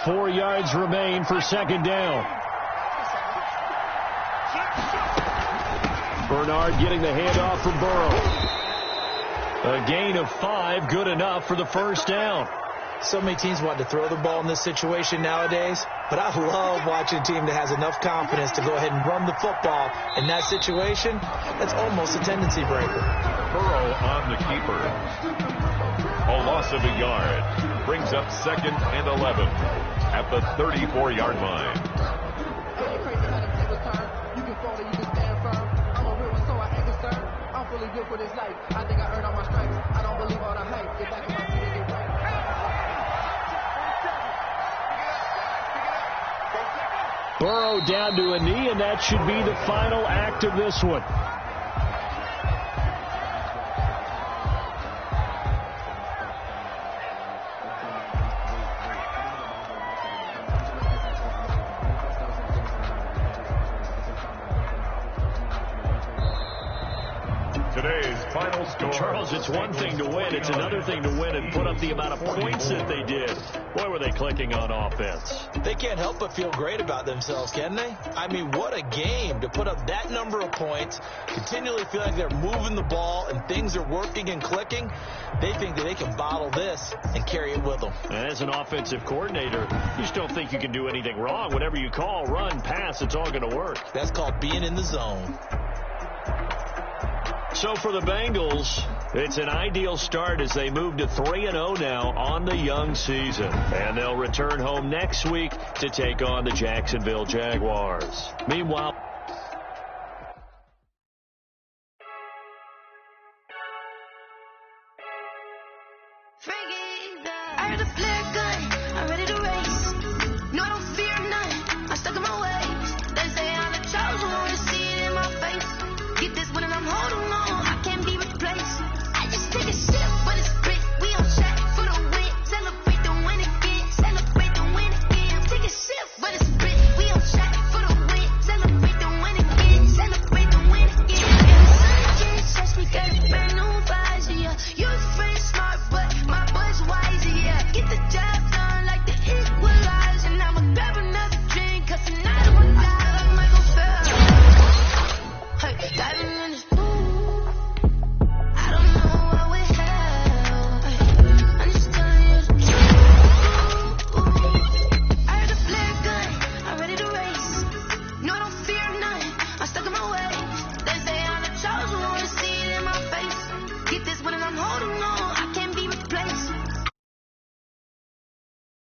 S2: Four yards remain for 2nd down. Bernard getting the handoff from Burrow. A gain of 5, good enough for the first down.
S3: So many teams want to throw the ball in this situation nowadays, but I love watching a team that has enough confidence to go ahead and run the football. In that situation, that's almost a tendency breaker.
S4: Burrow on the keeper. A loss of a yard. Brings up 2nd and 11 at the 34-yard line.
S2: Burrow down to a knee, and that should be the final act of this one.
S4: Today's final score.
S2: Charles, it's one thing to win. It's another thing to win and put up the amount of points that they did. Boy, were they clicking on offense.
S3: They can't help but feel great about themselves, can they? I mean, what a game to put up that number of points, continually feel like they're moving the ball and things are working and clicking. They think that they can bottle this and carry it with them.
S2: As an offensive coordinator, you just don't think you can do anything wrong. Whatever you call, run, pass, it's all going to work.
S3: That's called being in the zone.
S2: So for the Bengals, it's an ideal start as they move to 3-0 now on the young season. And they'll return home next week to take on the Jacksonville Jaguars. Meanwhile,
S6: I heard a flare gun, I'm ready to race. No, I don't fear none, I'm stuck in my ways. They say I'm the chosen one, see it in my face. Get this one and I'm holding on. Take a sip, but it's grit. We on track for the win. Celebrate the win again. Celebrate the win again. Take a sip, but it's grit. We on track for the win. Celebrate the win again. Celebrate the win again. Yeah, the sun can't touch me. Got a brand new visor. Yeah, you're friend smart, but my boy's wiser. Yeah, get the job done like the equalizer. Now I'ma grab another drink, 'cause tonight I'ma die like Michael Phelps. Hey, diving in this.